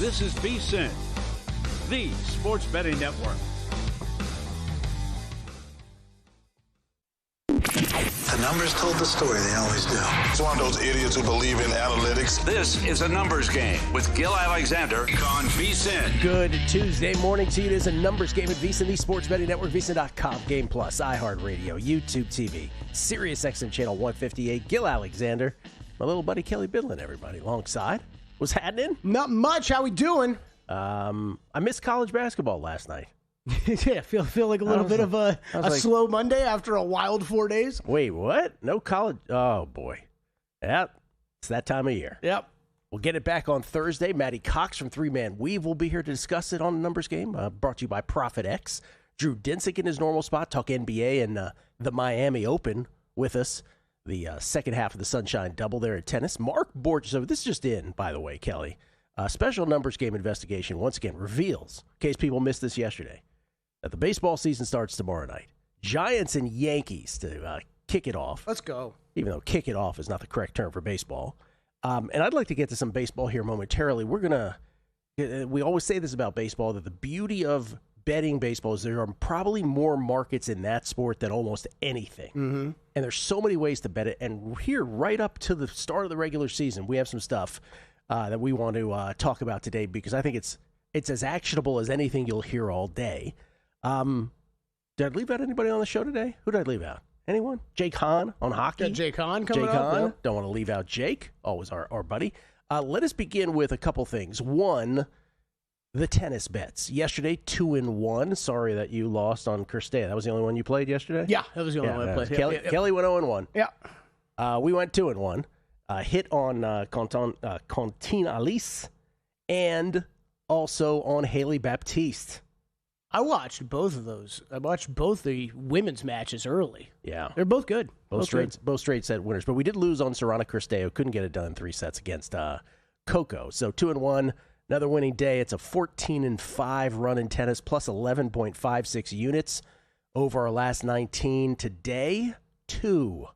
This is VSiN, the sports betting network. The numbers told the story, they always do. It's one of those idiots who believe in analytics. This is a numbers game with Gil Alexander on VSiN. Good Tuesday morning to you. It is a numbers game at VSiN, the sports betting network, VSiN.com, Game Plus, iHeartRadio, YouTube TV, Sirius XM Channel 158. Gil Alexander, my little buddy Kelly Bidlin, everybody, alongside. What's happening? Not much. How we doing? I missed college basketball last night. Yeah, feel like a little bit of a slow Monday after a wild 4 days. Wait, what? No college? Oh, boy. Yeah, it's that time of year. Yep. We'll get it back on Thursday. Matty Cox from Three Man Weave will be here to discuss it on the numbers game, brought to you by Profit X. Drew Dinsick in his normal spot, talk NBA and the Miami Open with us. The second half of the Sunshine Double there at tennis. Mark Borges, so this is just in, by the way, Kelly. Special numbers game investigation, once again, reveals, in case people missed this yesterday, that the baseball season starts tomorrow night. Giants and Yankees to kick it off. Let's go. Even though kick it off is not the correct term for baseball. And I'd like to get to some baseball here momentarily. We always say this about baseball, that the beauty of betting baseball is there are probably more markets in that sport than almost anything. Mm-hmm. And there's so many ways to bet it. And here, right up to the start of the regular season, we have some stuff that we want to talk about today because I think it's as actionable as anything you'll hear all day. Did I leave out anybody on the show today? Who did I leave out? Anyone? Jake Hahn on hockey? Got Jake Hahn coming up. Hahn. Yeah. Don't want to leave out Jake. Always our buddy. Let us begin with a couple things. One, the tennis bets. Yesterday, 2-1. Sorry that you lost on Kirstea. That was the only one you played yesterday? Yeah, that was the only one I played. Kelly went 0-1. Yeah. We went 2-1. Hit on Contine Alice and also on Haley Baptiste. I watched both of those. I watched both the women's matches early. Yeah. They're both good. Both straight set winners. But we did lose on Sorana Kirstea. Couldn't get it done in 3 sets against Coco. So 2-1. Another winning day. It's a 14-5 run in tennis, plus 11.56 units over our last 19. Today, two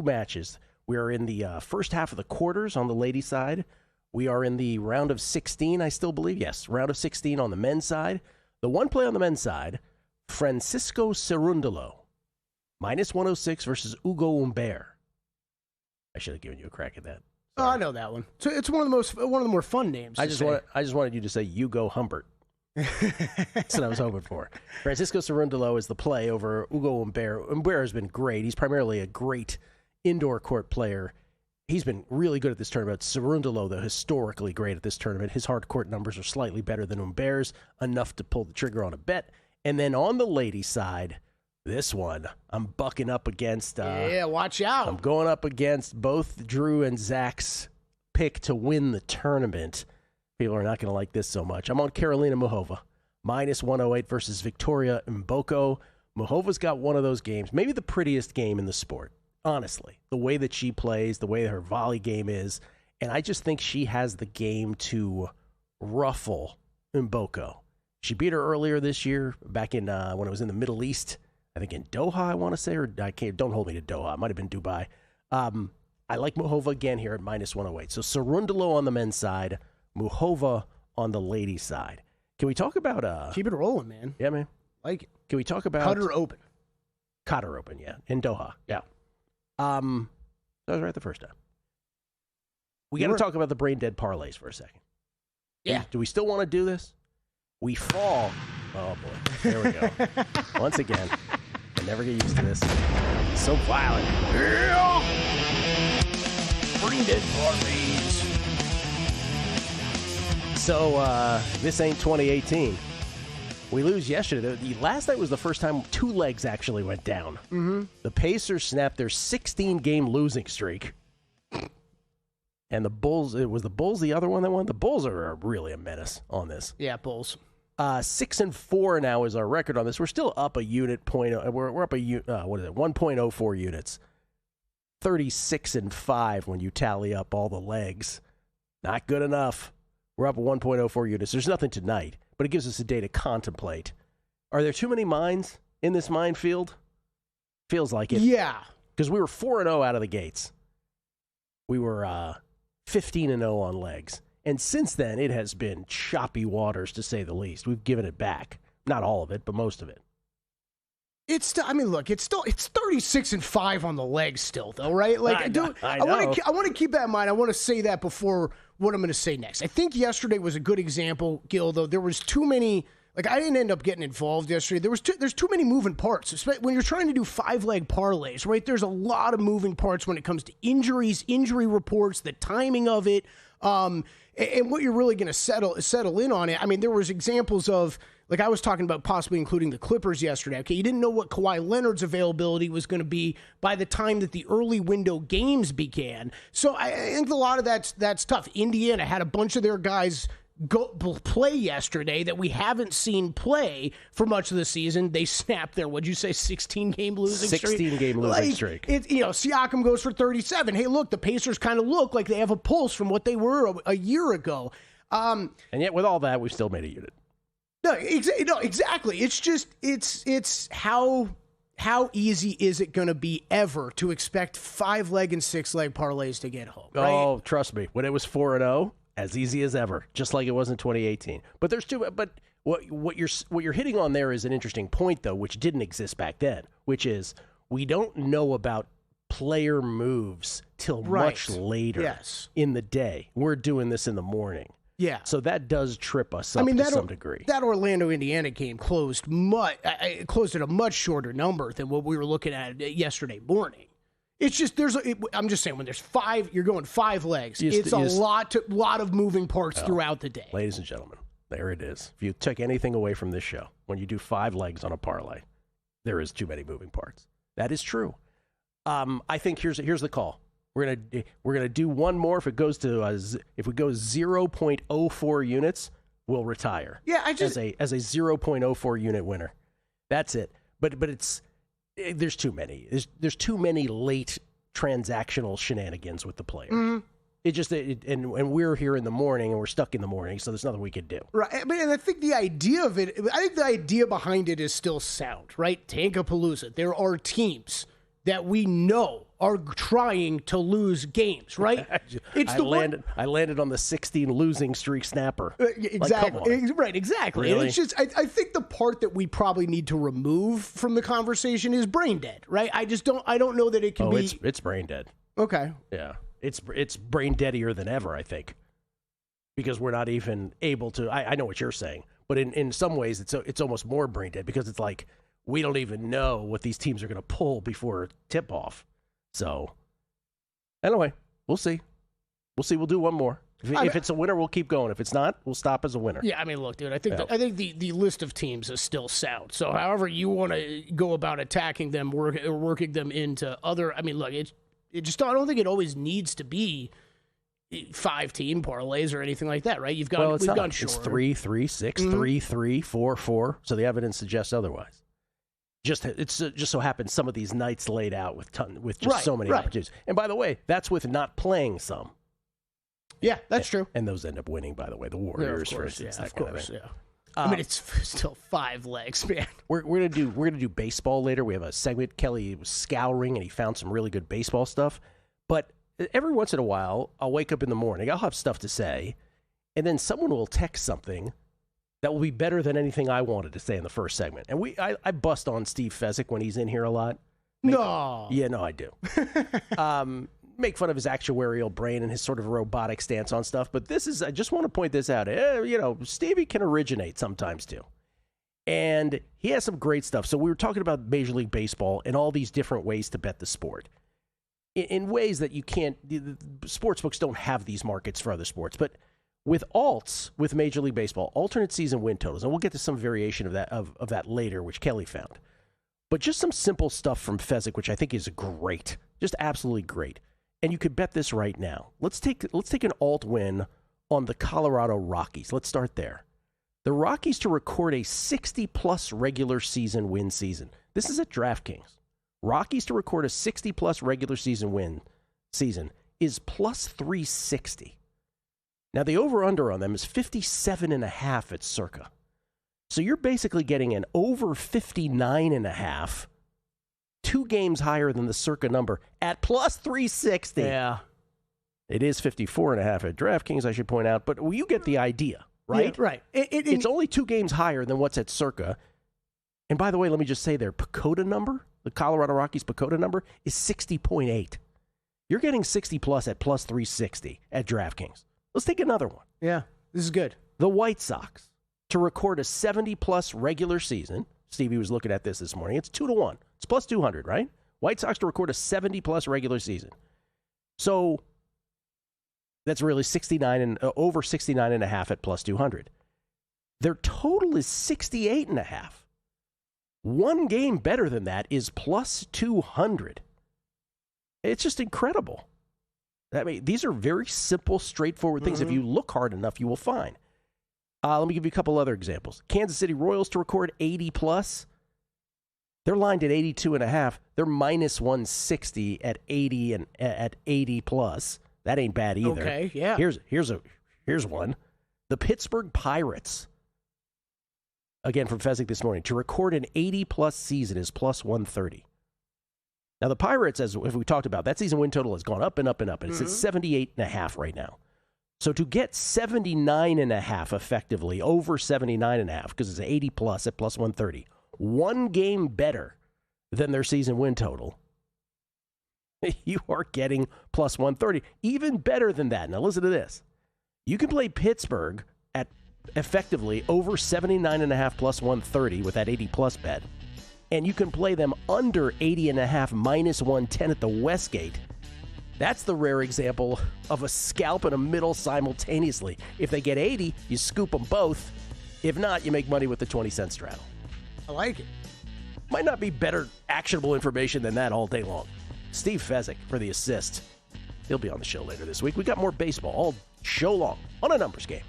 matches. We are in the first half of the quarters on the ladies' side. We are in the round of 16, I still believe. Yes, round of 16 on the men's side. The one play on the men's side, Francisco Cerundolo, minus 106 versus Hugo Humbert. I should have given you a crack at that. Oh, I know that one. So it's one of the more fun names. I just wanted you to say Hugo Humbert. That's what I was hoping for. Francisco Cerundolo is the play over Hugo Humbert. Humbert has been great. He's primarily a great indoor court player. He's been really good at this tournament. Cerundolo, though, historically great at this tournament. His hard court numbers are slightly better than Humbert's, enough to pull the trigger on a bet. And then on the ladies' side, this one, I'm bucking up against... watch out. I'm going up against both Drew and Zach's pick to win the tournament. People are not going to like this so much. I'm on Karolina Muchova, minus 108 versus Victoria Mboko. Muchova's got one of those games, maybe the prettiest game in the sport. Honestly, the way that she plays, the way her volley game is, and I just think she has the game to ruffle Mboko. She beat her earlier this year, back in when it was in the Middle East. I think in Doha, I want to say, or I can't. Don't hold me to Doha. It might have been Dubai. I like Muchova again here at minus 108. So Cerundolo on the men's side, Muchova on the ladies' side. Can we talk about keep it rolling, man? Yeah, man. Like it. Can we talk about Cut her open, yeah, in Doha, yeah. I was right the first time. We got to talk about the brain dead parlays for a second. Yeah. Do we still want to do this? We fall. Oh boy, there we go. Once again, I never get used to this. So violent. Yeah. Brain dead parlays. So this ain't 2018. We lose yesterday. The last night was the first time 2 legs actually went down. Mm-hmm. The Pacers snapped their 16-game losing streak. And the Bulls, it was the Bulls the other one that won? The Bulls are really a menace on this. Yeah, Bulls. 6-4 now is our record on this. We're still up a unit point. We're up 1.04 units. 36-5 when you tally up all the legs. Not good enough. We're up 1.04 units. There's nothing tonight, but it gives us a day to contemplate. Are there too many mines in this minefield? Feels like it. Yeah. Because we were 4-0 out of the gates. We were 15-0 on legs. And since then, it has been choppy waters, to say the least. We've given it back. Not all of it, but most of it. It's 36-5 on the legs still, though, right? Like, I want to keep that in mind. I want to say that before what I'm going to say next. I think yesterday was a good example, Gil. Though there was too many. Like, I didn't end up getting involved yesterday. There's too many moving parts. When you're trying to do 5-leg parlays, right? There's a lot of moving parts when it comes to injuries, injury reports, the timing of it, and what you're really going to settle in on it. I mean, there was examples of. Like I was talking about possibly including the Clippers yesterday. Okay, you didn't know what Kawhi Leonard's availability was going to be by the time that the early window games began. So I think a lot of that's tough. Indiana had a bunch of their guys play yesterday that we haven't seen play for much of the season. They snapped their, what'd you say, 16-game losing streak? 16-game losing streak. Siakam goes for 37. Hey, look, the Pacers kind of look like they have a pulse from what they were a year ago. And yet with all that, we've still made a unit. No, exactly. It's just it's how easy is it going to be ever to expect 5-leg and 6-leg parlays to get home? Right? Oh, trust me, when it was 4-0, as easy as ever, just like it was in 2018. But there's two. But what you're hitting on there is an interesting point, though, which didn't exist back then, which is we don't know about player moves till much later in the day. We're doing this in the morning. Yeah. So that does trip us up to some degree. That Orlando-Indiana game closed at a much shorter number than what we were looking at yesterday morning. It's just I'm just saying when there's 5, you're going 5 legs. It's a lot of moving parts throughout the day. Ladies and gentlemen, there it is. If you took anything away from this show, when you do 5 legs on a parlay, there is too many moving parts. That is true. I think here's the call. We're gonna do one more. If it goes to if we go 0.04 units, we'll retire. Yeah, as a 0.04 unit winner. That's it. But there's too many. There's too many late transactional shenanigans with the player. Mm-hmm. And we're here in the morning and we're stuck in the morning, so there's nothing we can do. Right. I mean, and I think the idea behind it is still sound. Right. Tankapalooza. There are teams that we know are trying to lose games, right? I landed on the 16 losing streak snapper. Exactly. Right, exactly. Really? And it's just, I think the part that we probably need to remove from the conversation is brain dead, right? I don't know that it can be. It's brain dead. Okay. Yeah. It's brain deadier than ever, I think. Because we're not even able to, I know what you're saying, but in some ways it's almost more brain dead because it's like, we don't even know what these teams are going to pull before tip-off. So, anyway, we'll see. We'll do one more. If it's a winner, we'll keep going. If it's not, we'll stop as a winner. Yeah, I mean, look, dude, I think the list of teams is still sound. So, however you want to go about attacking them, working them into other. I mean, look, I don't think it always needs to be 5-team parlays or anything like that, right? We've gone short. It's 3, 3, 6, 3, 3, 4, 4. So the evidence suggests otherwise. It's just so happens some of these nights laid out with so many opportunities. And by the way, that's with not playing some. Yeah, that's true. And those end up winning, by the way. The Warriors, for instance. Yeah, of course, yeah. I mean, it's still 5 legs, man. We're gonna do baseball later. We have a segment. Kelly was scouring and he found some really good baseball stuff. But every once in a while, I'll wake up in the morning. I'll have stuff to say, and then someone will text something that will be better than anything I wanted to say in the first segment. And I bust on Steve Fezzik when he's in here a lot. Yeah, no, I do. Make fun of his actuarial brain and his sort of robotic stance on stuff. But I just want to point this out. Stevie can originate sometimes too. And he has some great stuff. So we were talking about Major League Baseball and all these different ways to bet the sport. In ways that you can't, the sports books don't have these markets for other sports. But with alts, with Major League Baseball, alternate season win totals, and we'll get to some variation of that later, which Kelly found. But just some simple stuff from Fezzik, which I think is great, just absolutely great. And you could bet this right now. Let's take an alt win on the Colorado Rockies. Let's start there. The Rockies to record a 60-plus regular season win season. This is at DraftKings. Rockies to record a 60-plus regular season win season is plus 360. Now, the over-under on them is 57.5 at Circa. So you're basically getting an over 59.5, 2 games higher than the Circa number at plus 360. Yeah. It is 54.5 at DraftKings, I should point out, but you get the idea, right? Yeah, right. It's only 2 games higher than what's at Circa. And by the way, let me just say their PECOTA number, the Colorado Rockies PECOTA number, is 60.8. You're getting 60 plus at plus 360 at DraftKings. Let's take another one. Yeah, this is good. The White Sox to record a 70-plus regular season. Stevie was looking at this morning. It's 2-1. It's plus 200, right? White Sox to record a 70-plus regular season. So that's really 69 and over 69.5 at plus 200. Their total is 68.5. One game better than that is plus 200. It's just incredible. I mean, these are very simple, straightforward things. If you look hard enough, you will find. Let me give you a couple other examples. Kansas City Royals to record 80-plus. They're lined at 82.5. They're minus 160 at 80 and at 80-plus. That ain't bad either. Okay, yeah. Here's one. The Pittsburgh Pirates, again from Fezzik this morning, to record an 80-plus season is plus 130. Now, the Pirates, as we talked about, that season win total has gone up and up and up, and it's at 78.5 right now. So to get 79.5 effectively, over 79.5, because it's 80-plus at plus 130, one game better than their season win total, you are getting plus 130. Even better than that. Now, listen to this. You can play Pittsburgh at effectively over 79.5 plus 130 with that 80-plus bet. And you can play them under 80.5 minus 110 at the Westgate. That's the rare example of a scalp and a middle simultaneously. If they get 80, you scoop them both. If not, you make money with the 20-cent straddle. I like it. Might not be better actionable information than that all day long. Steve Fezzik for the assist. He'll be on the show later this week. We got more baseball all show long on a numbers game.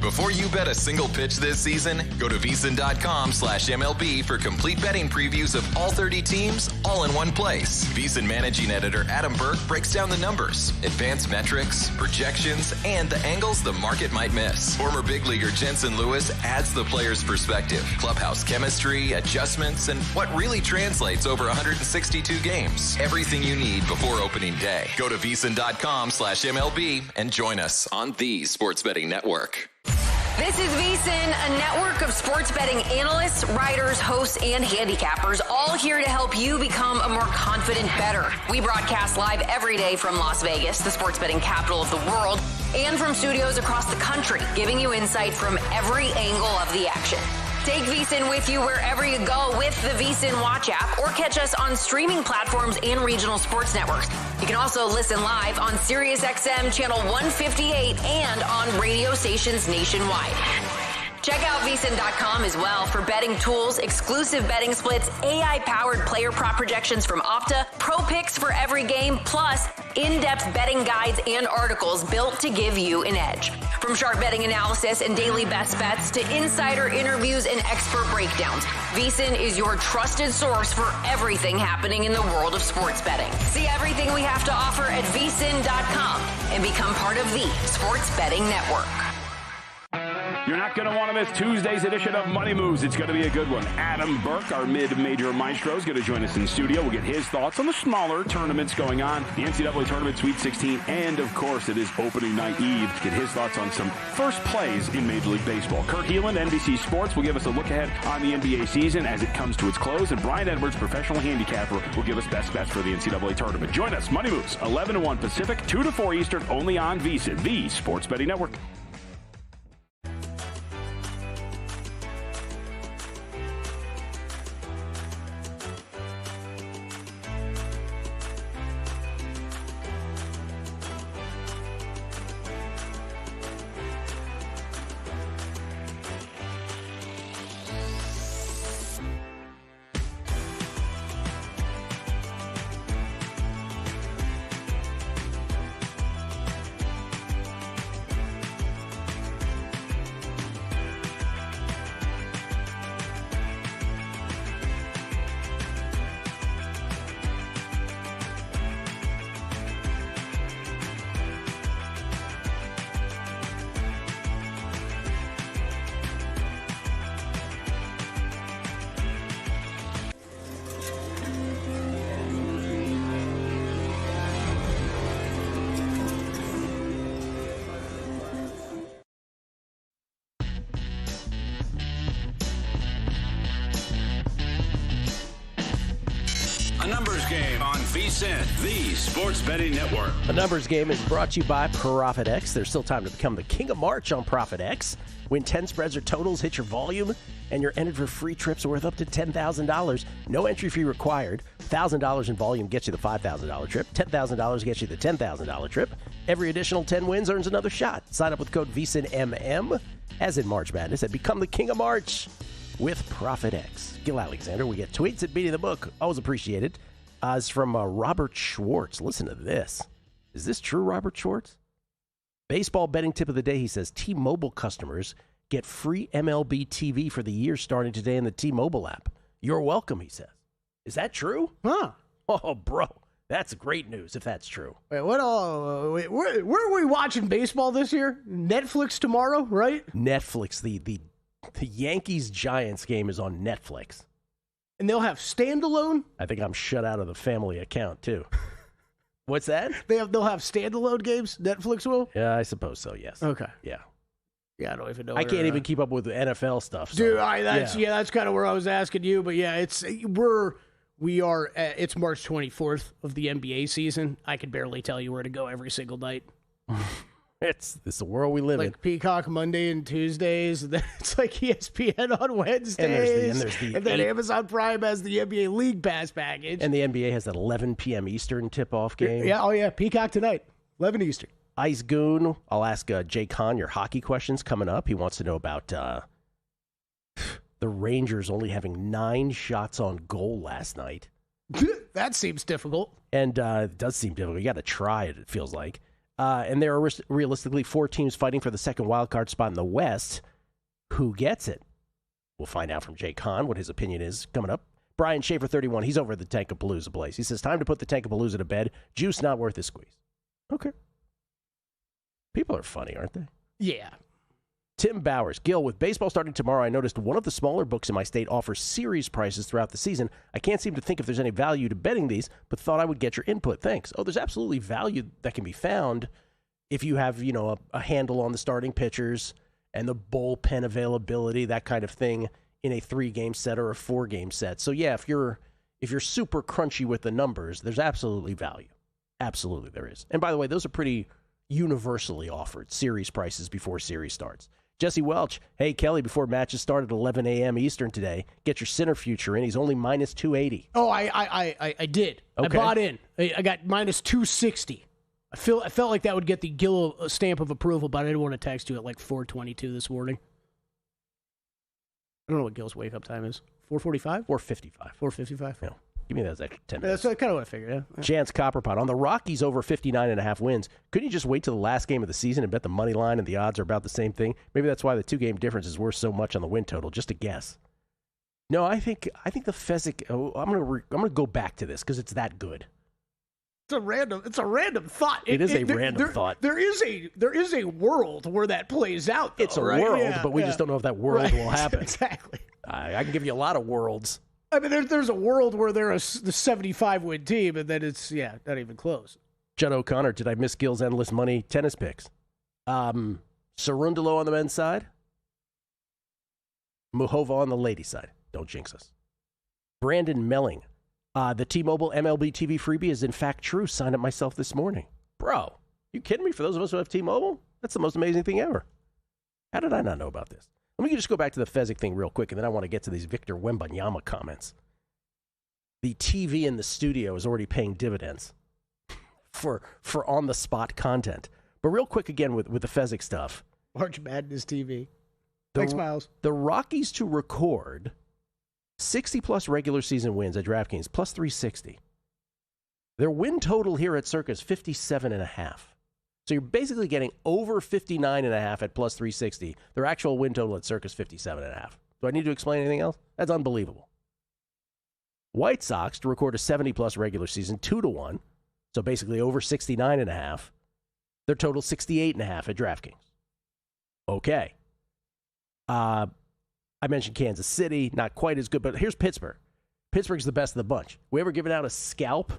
Before you bet a single pitch this season, go to VSiN.com/MLB for complete betting previews of all 30 teams, all in one place. VSiN managing editor Adam Burke breaks down the numbers, advanced metrics, projections, and the angles the market might miss. Former big leaguer Jensen Lewis adds the player's perspective, clubhouse chemistry, adjustments, and what really translates over 162 games. Everything you need before opening day. Go to VSiN.com/MLB and join us on the Sports Betting Network. This is VSiN, a network of sports betting analysts, writers, hosts, and handicappers, all here to help you become a more confident bettor. We broadcast live every day from Las Vegas, the sports betting capital of the world, and from studios across the country, giving you insight from every angle of the action. Take VSiN with you wherever you go with the VSiN Watch app, or catch us on streaming platforms and regional sports networks. You can also listen live on SiriusXM channel 158 and on radio stations nationwide. Check out VSiN.com as well for betting tools, exclusive betting splits, AI-powered player prop projections from Opta, pro picks for every game, plus in-depth betting guides and articles built to give you an edge. From sharp betting analysis and daily best bets to insider interviews and expert breakdowns, VSiN is your trusted source for everything happening in the world of sports betting. See everything we have to offer at VSiN.com and become part of the Sports Betting Network. You're not going to want to miss Tuesday's edition of Money Moves. It's going to be a good one. Adam Burke, our mid-major maestro, is going to join us in studio. We'll get his thoughts on the smaller tournaments going on, the NCAA Tournament Sweet 16, and, of course, it is opening night eve. Get his thoughts on some first plays in Major League Baseball. Kirk Heelan, NBC Sports, will give us a look ahead on the NBA season as it comes to its close, and Brian Edwards, professional handicapper, will give us best bets for the NCAA Tournament. Join us, Money Moves, 11 to 1 Pacific, 2 to 4 Eastern, only on VSiN, the Sports Betting Network. Numbers Game on VSiN, the Sports Betting Network. The Numbers Game is brought to you by ProfitX. There's still time to become the king of March on ProfitX. Win 10 spreads or totals, hit your volume, and you're entered for free trips worth up to $10,000. No entry fee required. $1,000 in volume gets you the $5,000 trip. $10,000 gets you the $10,000 trip. Every additional 10 wins earns another shot. Sign up with code VSiNMM, as in March Madness, and become the king of March with ProfitX. Gil Alexander, we get tweets at Beating the Book. Always appreciated. It's from Robert Schwartz. Listen to this. Is this true, Robert Schwartz? Baseball betting tip of the day, he says, T-Mobile customers get free MLB TV for the year starting today in the T-Mobile app. You're welcome, he says. Is that true? Huh. Oh, bro. That's great news if that's true. Wait, what? Where are we watching baseball this year? Netflix tomorrow, right? Netflix. The Yankees-Giants game is on Netflix. And they'll have standalone? I think I'm shut out of the family account, too. What's that? They'll have standalone games? Netflix will? Yeah, I suppose so, yes. Okay. Yeah. Yeah, I don't even know. I can't even keep up with the NFL stuff. So, dude, that's kind of where I was asking you. But yeah, it's March 24th of the NBA season. I can barely tell you where to go every single night. It's the world we live in. Like Peacock Monday and Tuesdays, and then it's like ESPN on Wednesdays, and then Amazon Prime has the NBA League Pass package. And the NBA has that 11 p.m. Eastern tip-off game. Yeah, oh yeah, Peacock tonight, 11 Eastern. Ice Goon, I'll ask Jay Kahn your hockey questions coming up. He wants to know about the Rangers only having 9 shots on goal last night. That seems difficult. And it does seem difficult. You got to try it, it feels like. And there are realistically 4 teams fighting for the second wildcard spot in the West. Who gets it? We'll find out from Jay Kahn what his opinion is coming up. Brian Schaefer, 31. He's over at the Tankapalooza place. He says, time to put the Tankapalooza to bed. Juice not worth the squeeze. Okay. People are funny, aren't they? Yeah. Tim Bowers. Gil, with baseball starting tomorrow, I noticed one of the smaller books in my state offers series prices throughout the season. I can't seem to think if there's any value to betting these, but thought I would get your input. Thanks. Oh, there's absolutely value that can be found if you have, a handle on the starting pitchers and the bullpen availability, that kind of thing, in a 3-game set or a 4-game set. So yeah, if you're super crunchy with the numbers, there's absolutely value. Absolutely there is. And by the way, those are pretty universally offered, series prices before series starts. Jesse Welch, hey, Kelly, before matches start at 11 a.m. Eastern today, get your center future in. He's only minus 280. Oh, I did. Okay. I bought in. I got minus 260. I felt like that would get the Gil stamp of approval, but I didn't want to text you at like 4:22 this morning. I don't know what Gil's wake-up time is. 4:45? 4:55. 4:55? Yeah. Give me those extra 10 minutes. That's kind of what I figured, yeah. Chance Copperpot. On the Rockies over 59.5 wins, couldn't you just wait till the last game of the season and bet the money line and the odds are about the same thing? Maybe that's why the 2-game difference is worth so much on the win total. Just a guess. No, I think the Fezzik. I'm gonna go back to this because it's that good. It's a random thought. It is a random thought. There is a world where that plays out, though, it's a right? world, but we just don't know if that world will happen. Exactly. I can give you a lot of worlds. I mean, there's a world where they're the 75-win team, and then it's, not even close. Judd O'Connor, did I miss Gil's endless money tennis picks? Cerundolo on the men's side. Muhova on the ladies' side. Don't jinx us. Brandon Melling. The T-Mobile MLB TV freebie is in fact true. Signed up myself this morning. Bro, you kidding me? For those of us who have T-Mobile, that's the most amazing thing ever. How did I not know about this? Let me just go back to the Fezzik thing real quick, and then I want to get to these Victor Wembanyama comments. The TV in the studio is already paying dividends for on-the-spot content. But real quick again with the Fezzik stuff. March Madness TV. Thanks, Miles. The Rockies to record 60-plus regular season wins at DraftKings, plus 360. Their win total here at Circa is 57.5. So you're basically getting over 59.5 at plus 360. Their actual win total at Circa is 57.5. Do I need to explain anything else? That's unbelievable. White Sox to record a 70-plus regular season, 2-1. So basically over 69.5. Their total 68.5 at DraftKings. Okay. I mentioned Kansas City, not quite as good, but here's Pittsburgh. Pittsburgh's the best of the bunch. We ever given out a scalp?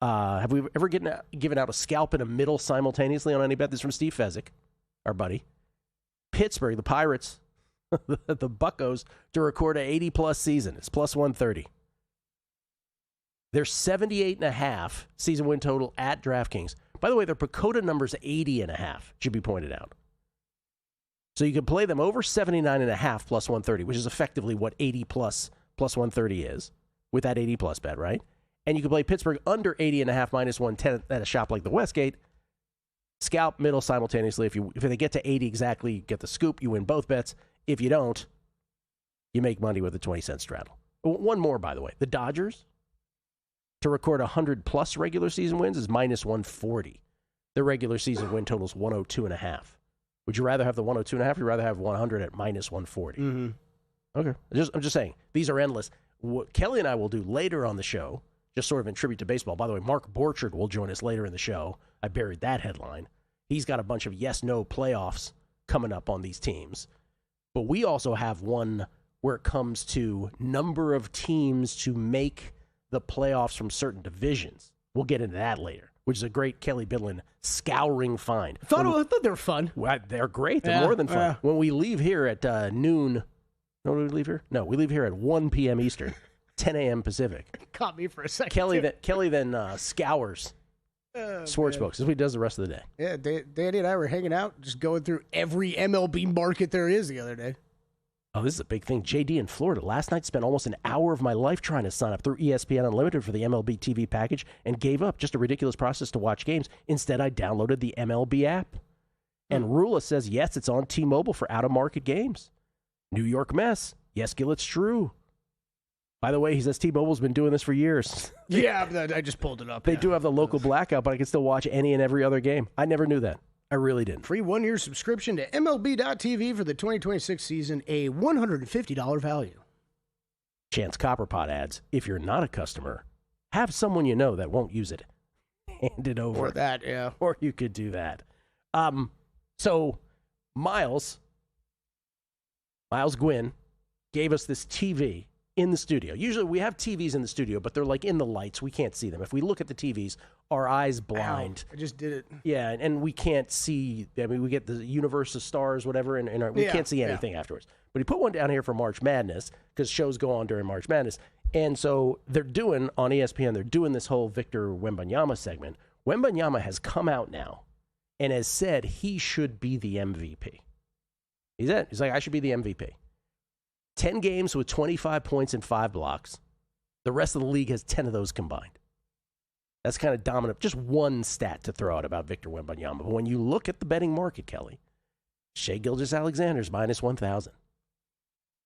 Have we ever given out a scalp and a middle simultaneously on any bet? This is from Steve Fezzik, our buddy. Pittsburgh, the Pirates, the Buccos, to record an 80-plus season. It's plus 130. Their 78.5 season win total at DraftKings. By the way, their Pacoda number's 80.5, should be pointed out. So you can play them over 79.5 plus 130, which is effectively what 80 plus 130 is, with that 80 plus bet, right? And you can play Pittsburgh under 80.5 minus 110 at a shop like the Westgate. Scalp middle simultaneously. If they get to 80 exactly, you get the scoop. You win both bets. If you don't, you make money with a 20-cent straddle. One more, by the way. The Dodgers, to record 100-plus regular season wins, is minus 140. Their regular season win total is 102.5. Would you rather have the 102.5 or would you rather have 100 at minus 140? Mm-hmm. Okay. I'm just saying. These are endless. What Kelly and I will do later on the show, just sort of in tribute to baseball. By the way, Mark Borchard will join us later in the show. I buried that headline. He's got a bunch of yes-no playoffs coming up on these teams. But we also have one where it comes to number of teams to make the playoffs from certain divisions. We'll get into that later, which is a great Kelly Bidlin scouring find. I thought they were fun. Well, they're great. They're more than fun. When we leave here at noon, no, we leave here? No, we leave here at 1 p.m. Eastern, 10 a.m. Pacific. Caught me for a second. Kelly then scours sportsbooks. This is what he does the rest of the day. Yeah, Danny and I were hanging out, just going through every MLB market there is the other day. Oh, this is a big thing. JD in Florida last night spent almost an hour of my life trying to sign up through ESPN Unlimited for the MLB TV package and gave up. Just a ridiculous process to watch games. Instead, I downloaded the MLB app. And Rula says, yes, it's on T-Mobile for out-of-market games. New York Mets. Yes, Gil, it's true. By the way, he says T-Mobile's been doing this for years. Yeah, I just pulled it up. They do have the local blackout, but I can still watch any and every other game. I never knew that. I really didn't. Free 1-year subscription to MLB.TV for the 2026 season, a $150 value. Chance Copperpot adds, if you're not a customer, have someone you know that won't use it. Hand it over. Or that, yeah. Or you could do that. So Miles Gwynn gave us this TV in the studio. Usually we have TVs in the studio, but they're like in the lights. We can't see them. If we look at the TVs, our eyes blind. Ow, I just did it. Yeah, and we can't see. I mean, we get the universe of stars, whatever, and we can't see anything afterwards. But he put one down here for March Madness because shows go on during March Madness. And so they're doing, on ESPN, they're doing this whole Victor Wembanyama segment. Wembanyama has come out now and has said he should be the MVP. He's like, I should be the MVP. 10 games with 25 points and 5 blocks. The rest of the league has 10 of those combined. That's kind of dominant. Just one stat to throw out about Victor Wembanyama. But when you look at the betting market, Kelly, Shai Gilgeous-Alexander's minus 1,000.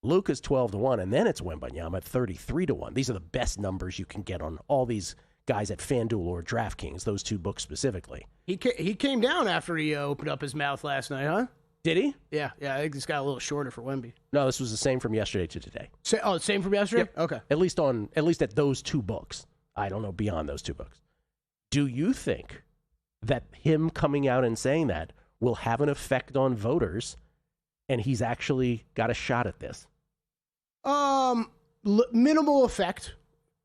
Luka's 12-1, and then it's Wembanyama at 33-1. These are the best numbers you can get on all these guys at FanDuel or DraftKings, those two books specifically. He came down after he opened up his mouth last night, huh? Did he? Yeah. I think this got a little shorter for Wemby. No, this was the same from yesterday to today. Same from yesterday? Yep. Okay. At least at those two books. I don't know beyond those two books. Do you think that him coming out and saying that will have an effect on voters and he's actually got a shot at this? Minimal effect.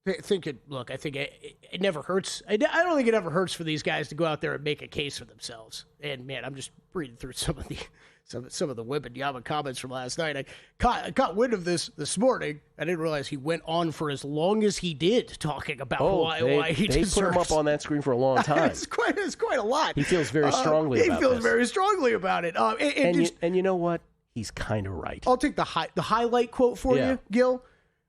I think it never hurts. I don't think it ever hurts for these guys to go out there and make a case for themselves. And man, I'm just reading through some of the Wembanyama comments from last night. I caught wind of this morning. I didn't realize he went on for as long as he did talking about why he deserves. They put him up on that screen for a long time. It's quite a lot. He feels very strongly about it. He feels very strongly about it. And you know what? He's kind of right. I'll take the highlight quote for you, Gil.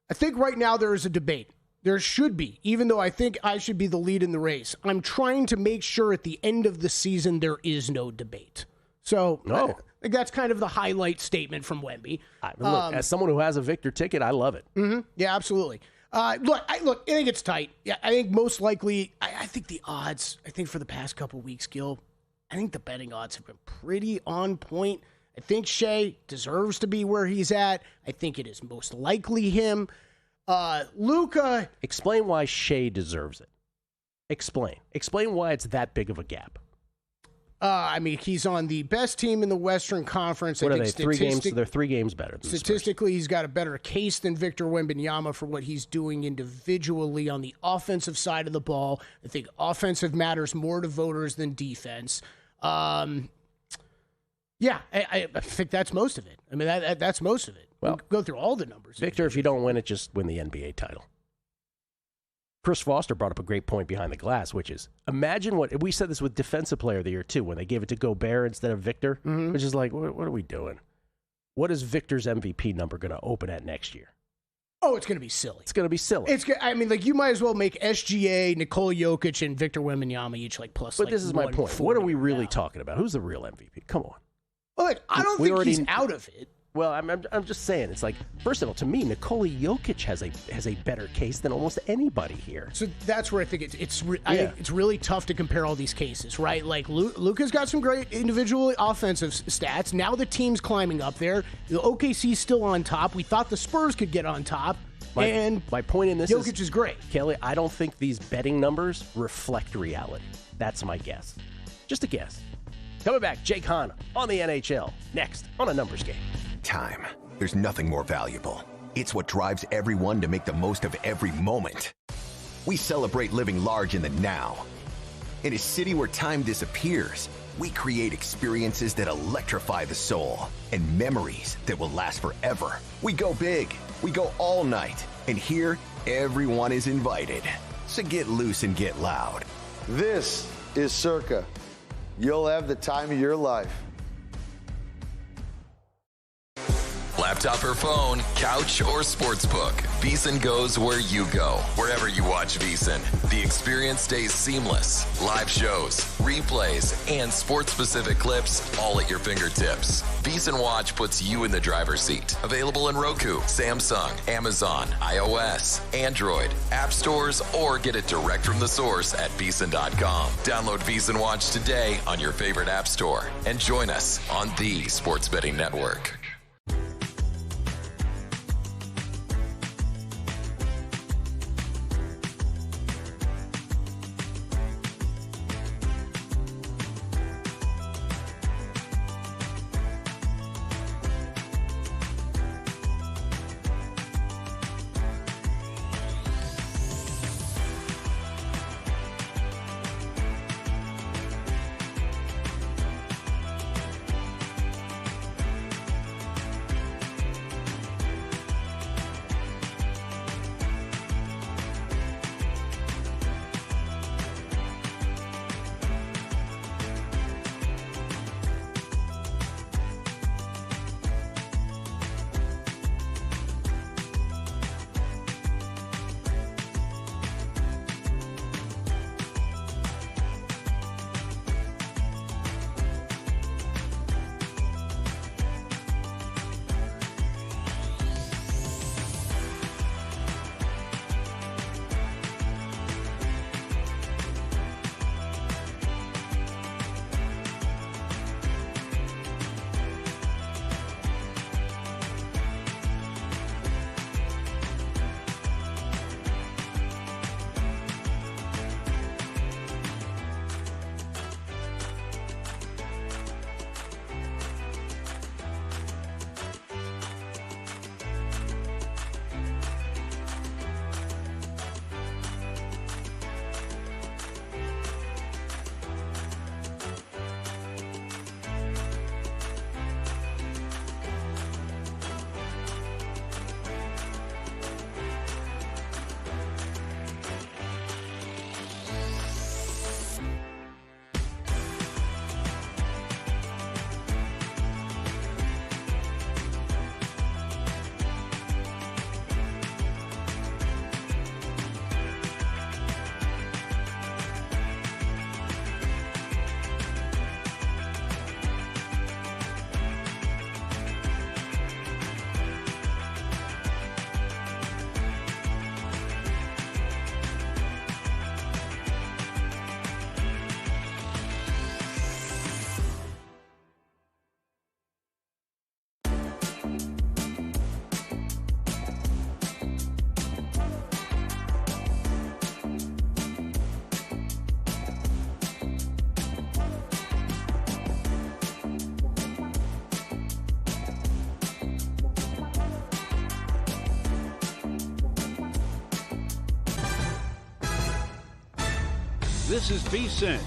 I think right now there is a debate. There should be, even though I think I should be the lead in the race. I'm trying to make sure at the end of the season there is no debate. So I think that's kind of the highlight statement from Wemby. Look, as someone who has a Victor ticket, I love it. Mm-hmm. Yeah, absolutely. Look, I think it's tight. Yeah, I think most likely, I think the odds, for the past couple weeks, Gil, I think the betting odds have been pretty on point. I think Shai deserves to be where he's at. I think it is most likely him. Luka. Explain why Shai deserves it. Explain why it's that big of a gap. He's on the best team in the Western Conference. What are they? 3 games? They're 3 games better. Than statistically, he's got a better case than Victor Wembanyama for what he's doing individually on the offensive side of the ball. I think offensive matters more to voters than defense. I think that's most of it. That's most of it. Well, we'll go through all the numbers. Victor, if you don't win it, just win the NBA title. Chris Foster brought up a great point behind the glass, which is, imagine what, we said this with Defensive Player of the Year, too, when they gave it to Gobert instead of Victor, which is like, what are we doing? What is Victor's MVP number going to open at next year? Oh, it's going to be silly. It's going to be silly. I mean, like, you might as well make SGA, Nikola Jokic, and Victor Wembanyama each, like, plus, But like, this is my point. 140 What are we really now. talking about? Who's the real MVP? Come on. Well, like, I don't think he's out of it. Well, I'm just saying, it's like, first of all, to me, Nikola Jokic has a better case than almost anybody here. So that's where I think I think it's really tough to compare all these cases, right? Like, Luka's got some great individual offensive stats. Now the team's climbing up there. The OKC's still on top. We thought the Spurs could get on top. My point in this Jokic is great. Kelly, I don't think these betting numbers reflect reality. That's my guess. Just a guess. Coming back, Jake Hahn on the NHL. Next on A Numbers Game. Time. There's nothing more valuable. It's what drives everyone to make the most of every moment. We celebrate living large in the now. In a city where time disappears, we create experiences that electrify the soul and memories that will last forever. We go big. We go all night. And here, everyone is invited. So get loose and get loud. This is Circa. You'll have the time of your life. Laptop or phone, couch or sportsbook, VSiN goes where you go. Wherever you watch VSiN, the experience stays seamless. Live shows, replays, and sports-specific clips all at your fingertips. VSiN Watch puts you in the driver's seat. Available in Roku, Samsung, Amazon, iOS, Android, app stores, or get it direct from the source at VSiN.com. Download VSiN Watch today on your favorite app store and join us on the Sports Betting Network. This is VSiN,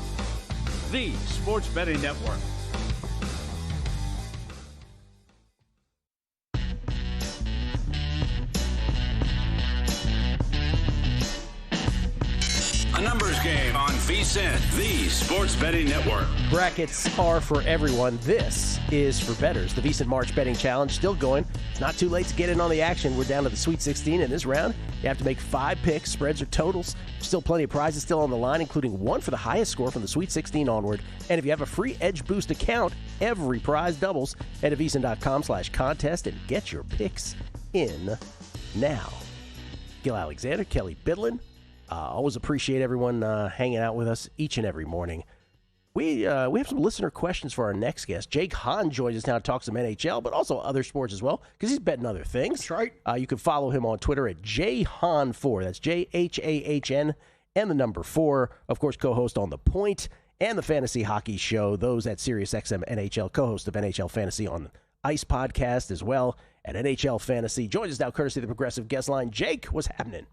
the Sports Betting Network. A numbers game on VSiN, the sports betting network. Brackets are for everyone. This is for bettors. The VSiN March Betting Challenge still going. It's not too late to get in on the action. We're down to the Sweet 16 in this round. You have to make 5 picks, spreads or totals. Still plenty of prizes still on the line, including one for the highest score from the Sweet 16 onward. And if you have a free Edge Boost account, every prize doubles. Head to VSiN.com/contest and get your picks in now. Gil Alexander, Kelly Bidlin. Always appreciate everyone hanging out with us each and every morning. We have some listener questions for our next guest. Jake Hahn joins us now to talk some NHL, but also other sports as well, because he's betting other things. That's right. You can follow him on Twitter at jhahn4. That's JHAHN and the number 4. Of course, co-host on The Point and the Fantasy Hockey Show. Those at SiriusXM NHL, co-host of NHL Fantasy on Ice Podcast as well at NHL Fantasy. Joins us now courtesy of the Progressive Guest Line. Jake, what's happening?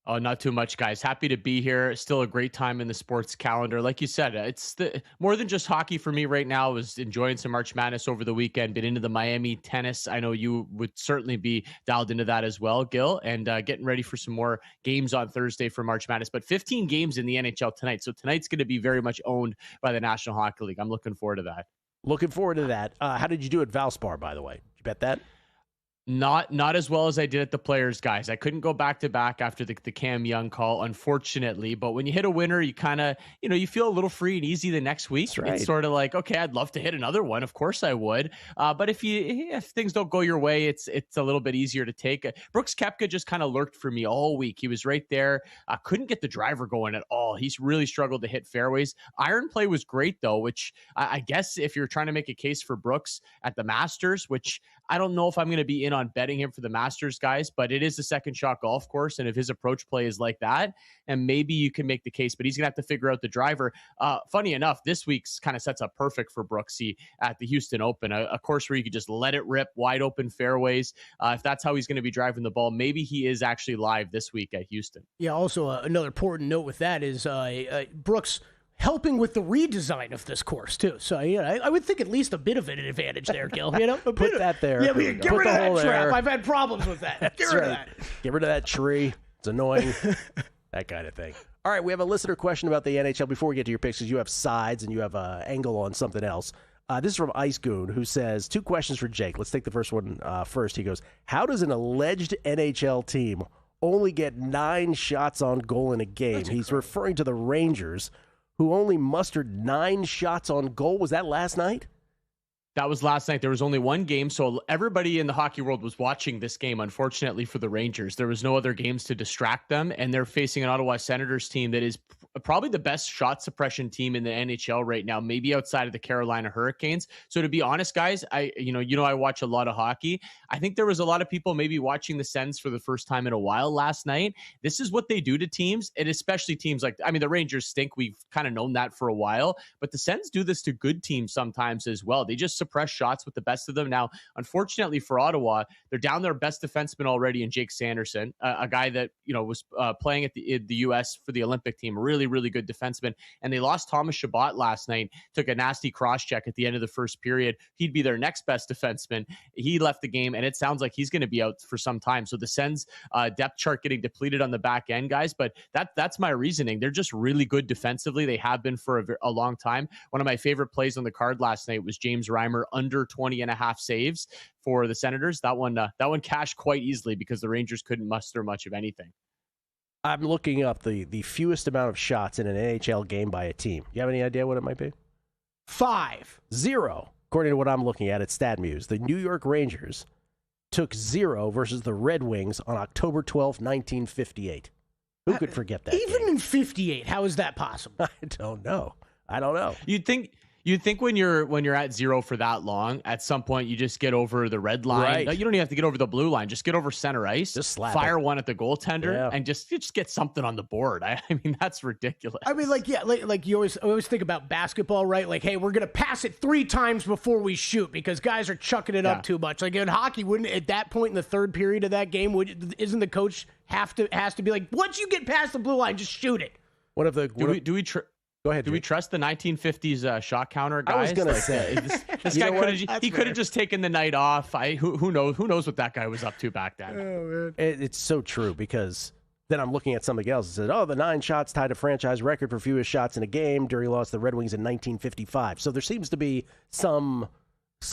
Oh, not too much, guys. Happy to be here. Still a great time in the sports calendar. Like you said, it's more than just hockey for me right now. I was enjoying some March Madness over the weekend, been into the Miami tennis. I know you would certainly be dialed into that as well, Gil, and getting ready for some more games on Thursday for March Madness. But 15 games in the NHL tonight. So tonight's going to be very much owned by the National Hockey League. I'm looking forward to that. Looking forward to that. How did you do at Valspar, by the way? Did you bet that? Not as well as I did at the Players, guys. I couldn't go back to back after the Cam Young call, unfortunately. But when you hit a winner, you kind of, you feel a little free and easy the next week. That's right. It's sort of like, okay, I'd love to hit another one. Of course I would. But if things don't go your way, it's a little bit easier to take. Brooks Koepka just kind of lurked for me all week. He was right there. Couldn't get the driver going at all. He's really struggled to hit fairways. Iron play was great though, which I guess if you're trying to make a case for Brooks at the Masters, which I don't know if I'm going to be in on betting him for the Masters, guys, but it is a second shot golf course. And if his approach play is like that, and maybe you can make the case, but he's going to have to figure out the driver. Funny enough, this week's kind of sets up perfect for Brooksy at the Houston Open, a course where you could just let it rip, wide open fairways. If that's how he's going to be driving the ball, maybe he is actually live this week at Houston. Yeah, also another important note with that is Brooks helping with the redesign of this course too. So I would think at least a bit of an advantage there, Gil. Put that there. Yeah, get rid of that trap. I've had problems with that. Get rid of that. Get rid of that tree. It's annoying. That kind of thing. All right, we have a listener question about the NHL before we get to your picks, because you have sides and you have an angle on something else. This is from Ice Goon, who says, 2 questions for Jake. Let's take the first one first. He goes, how does an alleged NHL team only get 9 shots on goal in a game? He's referring to the Rangers, who only mustered 9 shots on goal. Was that last night? That was last night. There was only one game, so everybody in the hockey world was watching this game, unfortunately, for the Rangers. There was no other games to distract them, and they're facing an Ottawa Senators team that is probably the best shot suppression team in the NHL right now, maybe outside of the Carolina Hurricanes. So to be honest, guys, I watch a lot of hockey. I think there was a lot of people maybe watching the Sens for the first time in a while last night. This is what they do to teams, and especially teams like, the Rangers stink. We've kind of known that for a while, but the Sens do this to good teams sometimes as well. They just suppress shots with the best of them. Now, unfortunately for Ottawa, they're down their best defenseman already in Jake Sanderson, a guy that was playing at the U.S. for the Olympic team, really good defenseman. And they lost Thomas Chabot last night, took a nasty cross check at the end of the first period. He'd be their next best defenseman. He left the game, and it sounds like he's going to be out for some time. So the Sens depth chart getting depleted on the back end, guys. But that's my reasoning. They're just really good defensively. They have been for a long time. One of my favorite plays on the card last night was James Reimer under 20.5 saves for the Senators. That one cashed quite easily because the Rangers couldn't muster much of anything. I'm looking up the fewest amount of shots in an NHL game by a team. You have any idea what it might be? 5. 0. According to what I'm looking at StatMuse, the New York Rangers took 0 versus the Red Wings on October 12, 1958. Who could forget that? Even game? In 58, how is that possible? I don't know. You'd think when you're at 0 for that long, at some point you just get over the red line. Right. You don't even have to get over the blue line. Just get over center ice. Just slap fire it. one at the goaltender and just get something on the board. I mean, that's ridiculous. Like you always think about basketball, right? Like, hey, we're gonna pass it 3 times before we shoot because guys are chucking it up too much. Like in hockey, wouldn't at that point in the third period of that game, isn't the coach has to be like, once you get past the blue line, just shoot it? Go ahead. Do we trust the 1950s shot counter, guys? I was going to say. This guy could have just taken the night off. Who knows what that guy was up to back then. Oh, man. It's so true because then I'm looking at something else. It said, oh, the 9 shots tied a franchise record for fewest shots in a game during loss to the Red Wings in 1955. So there seems to be some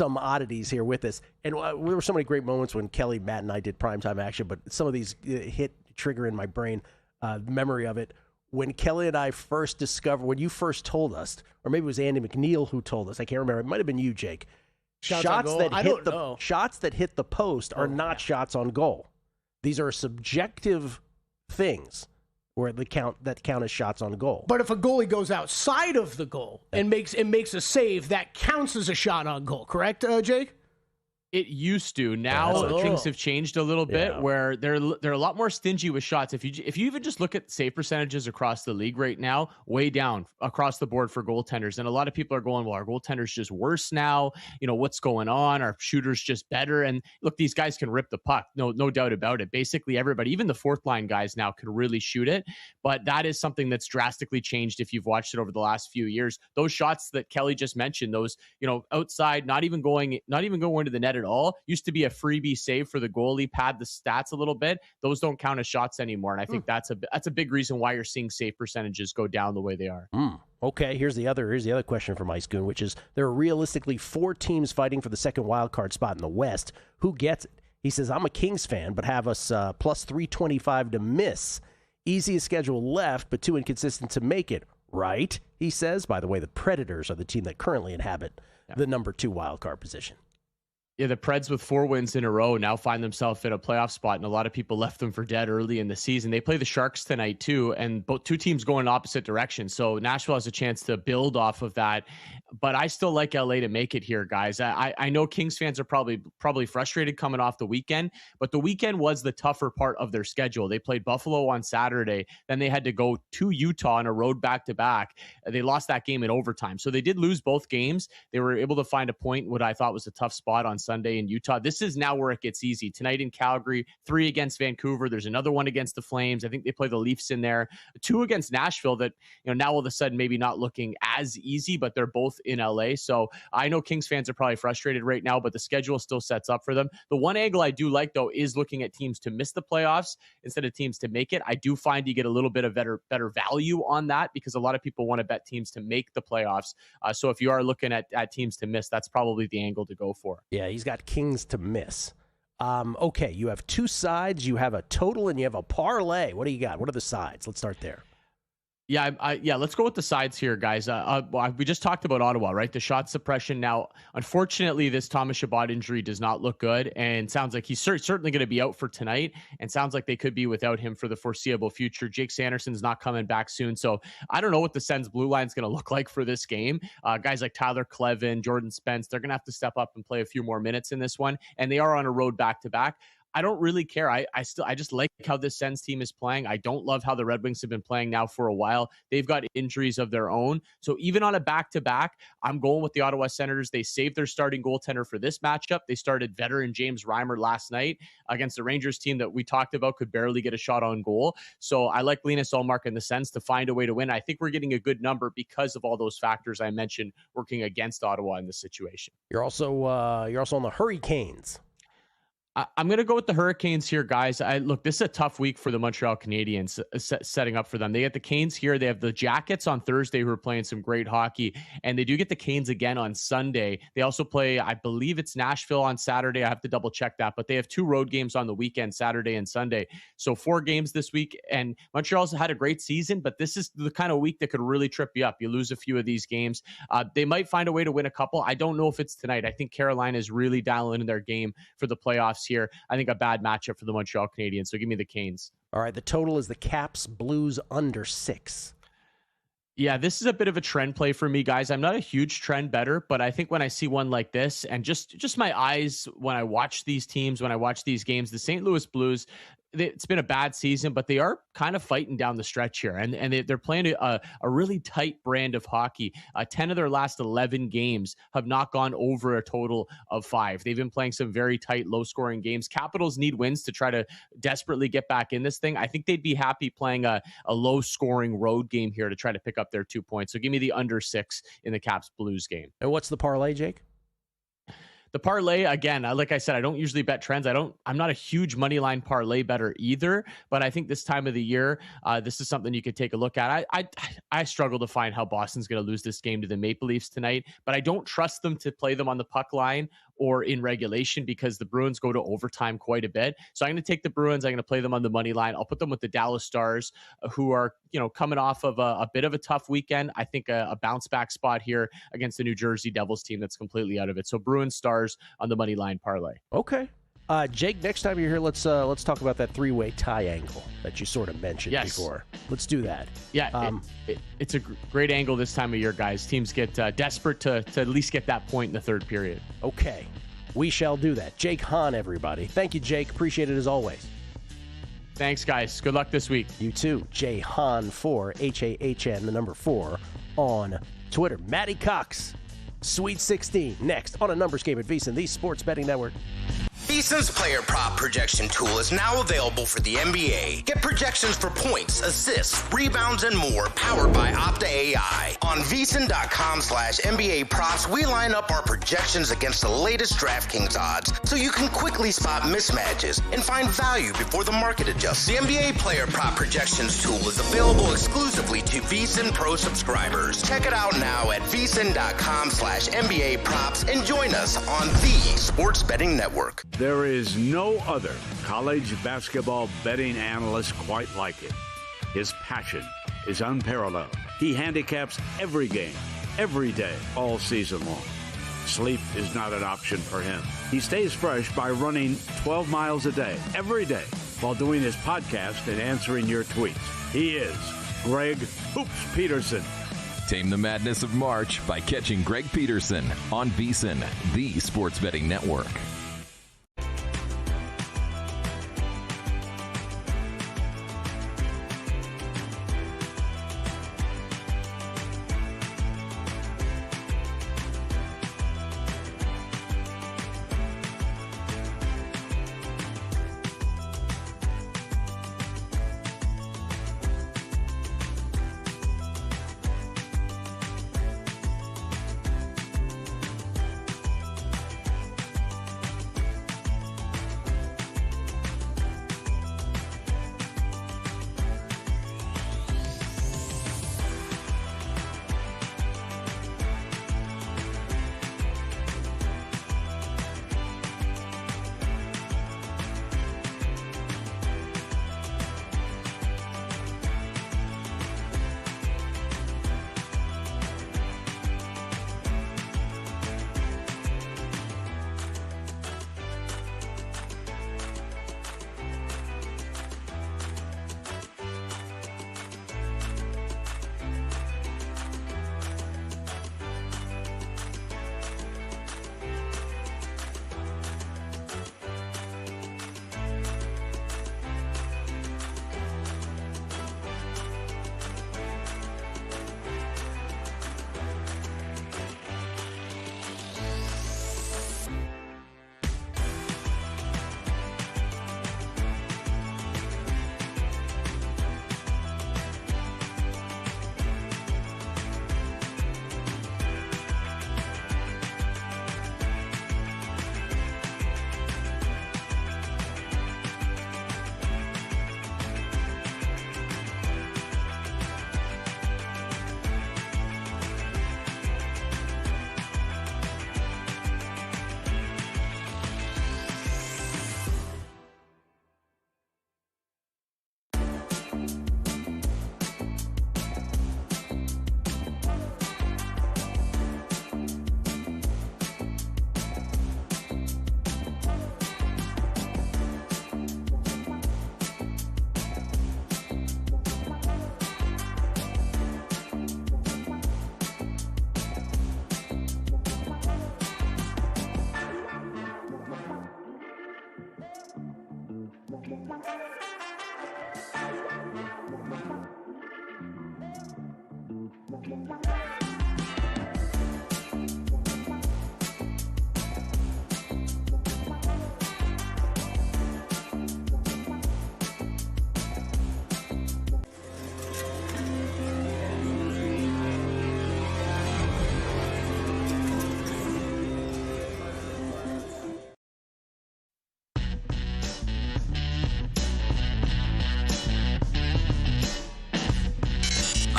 oddities here with this. And there were so many great moments when Kelly, Matt, and I did primetime action, but some of these hit trigger in my brain, memory of it. When Kelly and I first discovered, when you first told us, or maybe it was Andy McNeil who told us, I can't remember, it might have been you, Jake. Shots that hit the post are not shots on goal. These are subjective things where that count as shots on goal. But if a goalie goes outside of the goal and makes a save, that counts as a shot on goal, correct, Jake? It used to. Now things have changed a little bit where they're a lot more stingy with shots. If you even just look at save percentages across the league right now, way down across the board for goaltenders. And a lot of people are going, well, our goaltender's just worse now. You know, what's going on? Our shooter's just better. And look, these guys can rip the puck. No doubt about it. Basically everybody, even the fourth line guys now can really shoot it. But that is something that's drastically changed if you've watched it over the last few years. Those shots that Kelly just mentioned, those, outside, not even going to the net at all, used to be a freebie save for the goalie, pad the stats a little bit. Those don't count as shots anymore, and I think that's a big reason why you're seeing save percentages go down the way they are. Okay, here's the other question from Ice Goon, which is there are realistically 4 teams fighting for the second wild card spot in the West. Who gets it? He says, I'm a Kings fan, but have us plus 325 to miss. Easiest schedule left, but too inconsistent to make it. Right? He says. By the way, the Predators are the team that currently inhabit the number 2 wild card position. Yeah, the Preds with 4 wins in a row now find themselves in a playoff spot, and a lot of people left them for dead early in the season. They play the Sharks tonight too, and both 2 teams go in opposite directions. So Nashville has a chance to build off of that. But I still like LA to make it here, guys. I know Kings fans are probably frustrated coming off the weekend, but the weekend was the tougher part of their schedule. They played Buffalo on Saturday, then they had to go to Utah on a road back-to-back. They lost that game in overtime. So they did lose both games. They were able to find a point, what I thought was a tough spot on Sunday in Utah. This is now where it gets easy. Tonight in Calgary, 3 against Vancouver. There's another one against the Flames. I think they play the Leafs in there. 2 against Nashville that, now all of a sudden maybe not looking as easy, but they're both in LA. So I know Kings fans are probably frustrated right now, but the schedule still sets up for them. The one angle I do like, though, is looking at teams to miss the playoffs instead of teams to make it. I do find you get a little bit of better value on that because a lot of people want to bet teams to make the playoffs. So if you are looking at teams to miss, that's probably the angle to go for. Yeah, he's got Kings to miss. Okay, you have 2 sides, you have a total, and you have a parlay. What do you got? What are the sides? Let's start there. Yeah, let's go with the sides here, guys. We just talked about Ottawa, right? The shot suppression. Now, unfortunately, this Thomas Chabot injury does not look good, and sounds like he's certainly going to be out for tonight, and sounds like they could be without him for the foreseeable future. Jake Sanderson's not coming back soon, so I don't know what the Sens blue line is going to look like for this game. Guys like Tyler Clevin, Jordan Spence, they're going to have to step up and play a few more minutes in this one, and they are on a road back-to-back. I don't really care. I just like how this Sens team is playing. I don't love how the Red Wings have been playing now for a while. They've got injuries of their own. So even on a back-to-back, I'm going with the Ottawa Senators. They saved their starting goaltender for this matchup. They started veteran James Reimer last night against the Rangers team that we talked about could barely get a shot on goal. So I like Linus Ullmark in the Sens to find a way to win. I think we're getting a good number because of all those factors I mentioned working against Ottawa in this situation. You're also on the Hurricanes. I'm going to go with the Hurricanes here, guys. Look, this is a tough week for the Montreal Canadiens setting up for them. They get the Canes here. They have the Jackets on Thursday who are playing some great hockey, and they do get the Canes again on Sunday. They also play, I believe it's Nashville on Saturday. I have to double check that, but they have 2 road games on the weekend, Saturday and Sunday. So 4 games this week, and Montreal's had a great season, but this is the kind of week that could really trip you up. You lose a few of these games. They might find a way to win a couple. I don't know if it's tonight. I think Carolina is really dialing in their game for the playoffs here. I think a bad matchup for the Montreal Canadiens. So give me the Canes. All right. The total is the Caps Blues under 6. Yeah, this is a bit of a trend play for me, guys. I'm not a huge trend better, but I think when I see one like this and just my eyes, when I watch these teams, when I watch these games, the St. Louis Blues, it's been a bad season, but they are kind of fighting down the stretch here. And they're playing a really tight brand of hockey. 10 of their last 11 games have not gone over a total of 5. They've been playing some very tight, low-scoring games. Capitals need wins to try to desperately get back in this thing. I think they'd be happy playing a low-scoring road game here to try to pick up their 2 points. So give me the under 6 in the Caps Blues game. And what's the parlay, Jake? The parlay, again, like I said, I don't usually bet trends. I'm not a huge money line parlay better either, but I think this time of the year, this is something you could take a look at. I struggle to find how Boston's going to lose this game to the Maple Leafs tonight, but I don't trust them to play them on the puck line or in regulation because the Bruins go to overtime quite a bit. So I'm going to take the Bruins. I'm going to play them on the money line. I'll put them with the Dallas Stars, who are, coming off of a bit of a tough weekend. I think a bounce back spot here against the New Jersey Devils team that's completely out of it. So Bruins Stars on the money line parlay. Okay. Jake, next time you're here, let's talk about that three-way tie angle that you sort of mentioned before. Let's do that. Yeah, it's a great angle this time of year, guys. Teams get desperate to at least get that point in the third period. Okay, we shall do that. Jake Hahn, everybody. Thank you, Jake. Appreciate it as always. Thanks, guys. Good luck this week. You too. Jay Hahn 4, HAHN, the number 4 on Twitter. Matty Cox, Sweet 16, next on a numbers game at VSiN, the Sports Betting Network. VSiN's player prop projection tool is now available for the NBA. Get projections for points, assists, rebounds, and more powered by Opta AI. On VSiN.com/NBA props, we line up our projections against the latest DraftKings odds so you can quickly spot mismatches and find value before the market adjusts. The NBA player prop projections tool is available exclusively to VSiN Pro subscribers. Check it out now at VSiN.com/NBA props and join us on the Sports Betting Network. There is no other college basketball betting analyst quite like him. His passion is unparalleled. He handicaps every game, every day, all season long. Sleep is not an option for him. He stays fresh by running 12 miles a day, every day, while doing his podcast and answering your tweets. He is Greg Hoops Peterson. Tame the madness of March by catching Greg Peterson on VSiN, the Sports Betting Network.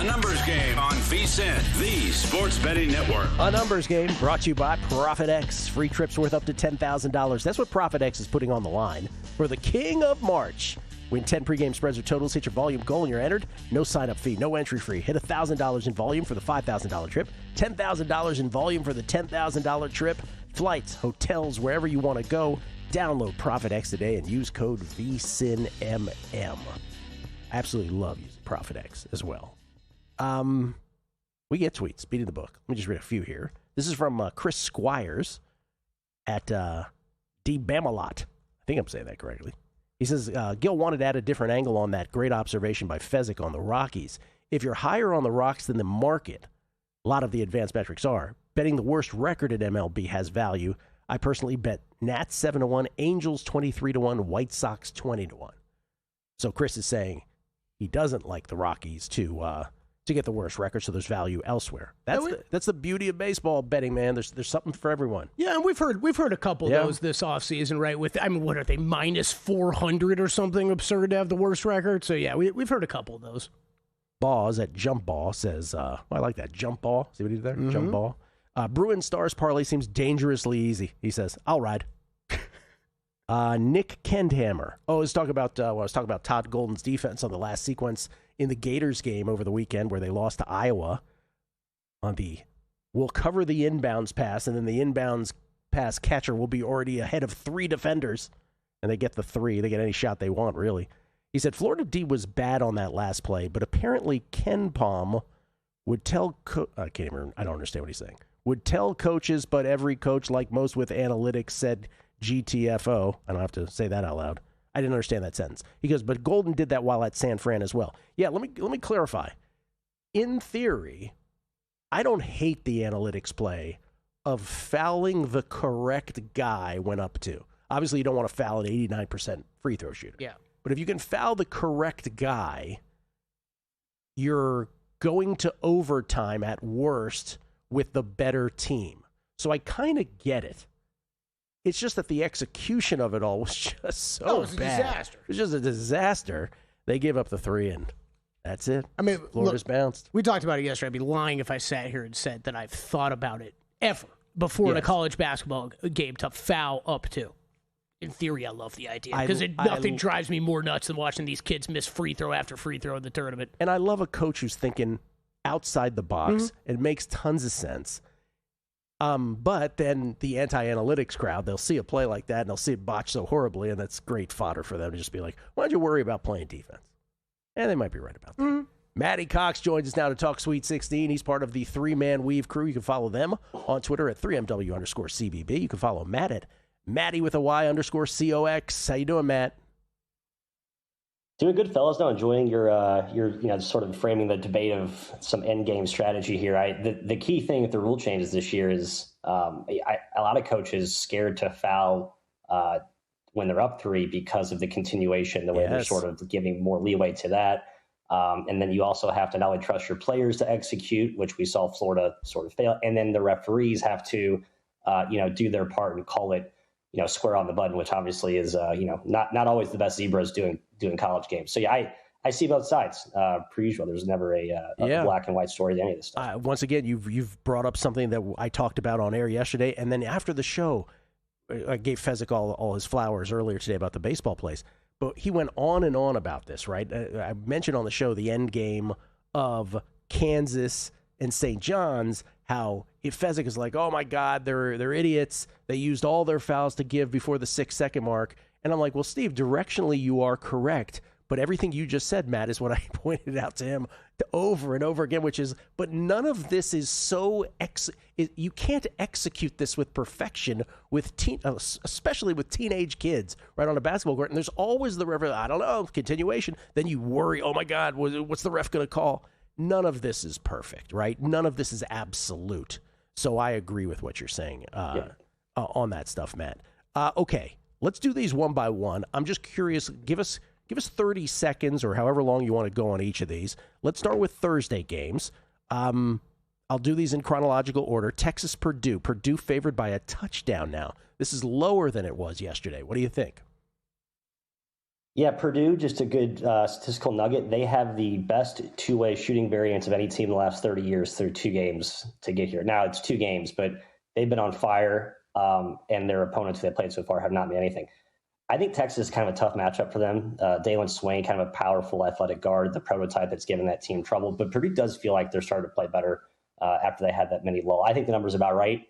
A numbers game on VSiN, the sports betting network. A numbers game brought to you by ProfitX. Free trips worth up to $10,000. That's what ProfitX is putting on the line for the King of March. Win 10 pregame spreads or totals, hit your volume goal, and you're entered. No sign-up fee, no entry fee. Hit $1,000 in volume for the $5,000 trip. $10,000 in volume for the $10,000 trip. Flights, hotels, wherever you want to go. Download ProfitX today and use code VSiNMM. I absolutely love using ProfitX as well. We get tweets, beating the book. Let me just read a few here. This is from Chris Squires at D Bamalot. I think I'm saying that correctly. He says, Gil wanted to add a different angle on that great observation by Fezzik on the Rockies. If you're higher on the Rocks than the market, a lot of the advanced metrics are, betting the worst record at MLB has value. I personally bet Nats 7-1, Angels 23-1, White Sox 20-1. So Chris is saying he doesn't like the Rockies to get the worst record, so there's value elsewhere. That's the beauty of baseball betting, man. There's something for everyone. Yeah, and we've heard a couple of those this offseason, right? What are they, minus 400 or something absurd to have the worst record? So yeah, we've heard a couple of those. Boz at Jump Ball says, I like that. Jump Ball. See what he did there? Mm-hmm. Jump Ball. Bruin Stars parlay seems dangerously easy. He says, I'll ride. Nick Kendhammer. I was talking about Todd Golden's defense on the last sequence in the Gators game over the weekend where they lost to Iowa on we'll cover the inbounds pass, and then the inbounds pass catcher will be already ahead of 3 defenders, and they get the 3. They get any shot they want, really. He said Florida D was bad on that last play, but apparently Ken Palm would tell I don't understand what he's saying. Would tell coaches, but every coach, like most with analytics, said GTFO. I don't have to say that out loud. I didn't understand that sentence. He goes, but Golden did that while at San Fran as well. Yeah, let me clarify. In theory, I don't hate the analytics play of fouling the correct guy when up 2. Obviously, you don't want to foul an 89% free throw shooter. Yeah. But if you can foul the correct guy, you're going to overtime at worst with the better team. So I kind of get it. It's just that the execution of it all was just so it was bad. A disaster. It was just a disaster. They give up the 3, and that's it. I mean, Florida's bounced. We talked about it yesterday. I'd be lying if I sat here and said that I've thought about it ever before in a college basketball game to foul up 2. In theory, I love the idea because nothing drives me more nuts than watching these kids miss free throw after free throw in the tournament. And I love a coach who's thinking outside the box. Mm-hmm. It makes tons of sense. But then the anti-analytics crowd, they'll see a play like that and they'll see it botched so horribly, and that's great fodder for them to just be like, why don't you worry about playing defense? And they might be right about that. Mm-hmm. Matty Cox joins us now to talk Sweet 16. He's part of the 3-Man Weave crew. You can follow them on Twitter at 3MW_CBB. You can follow Matt at Matty with a Y_COX. How you doing, Matt? Doing good, fellas. Now enjoying your sort of framing the debate of some end game strategy here. The key thing with the rule changes this year is a lot of coaches scared to foul when they're up 3 because of the continuation, the way they're sort of giving more leeway to that. And then you also have to not only trust your players to execute, which we saw Florida sort of fail, and then the referees have to do their part and call it square on the button, which obviously is, not always the best zebras doing college games. So yeah, I see both sides. Per usual, there's never a black and white story to any of this stuff. Once again, you've brought up something that I talked about on air yesterday, and then after the show, I gave Fezzik all his flowers earlier today about the baseball plays, but he went on and on about this, right? I mentioned on the show the end game of Kansas and St. John's, how if Fezzik is like, oh my God, they're idiots. They used all their fouls to give before the 6-second mark. And I'm like, well, Steve, directionally you are correct. But everything you just said, Matt, is what I pointed out to him over and over again, which is, but none of this is so, you can't execute this with perfection with especially with teenage kids, right, on a basketball court. And there's always the ref, I don't know, continuation. Then you worry, oh my God, what's the ref going to call? None of this is perfect, right? None of this is absolute. So I agree with what you're saying on that stuff, Matt. Okay, let's do these one by one. I'm just curious. Give us 30 seconds or however long you want to go on each of these. Let's start with Thursday games. I'll do these in chronological order. Texas, Purdue. Purdue favored by a touchdown now. This is lower than it was yesterday. What do you think? Yeah, Purdue, just a good statistical nugget. They have the best two-way shooting variance of any team in the last 30 years through 2 games to get here. Now, it's 2 games, but they've been on fire, and their opponents they played so far have not made anything. I think Texas is kind of a tough matchup for them. Dalen Swain, kind of a powerful athletic guard, the prototype that's given that team trouble. But Purdue does feel like they're starting to play better after they had that mini lull. I think the number's about right.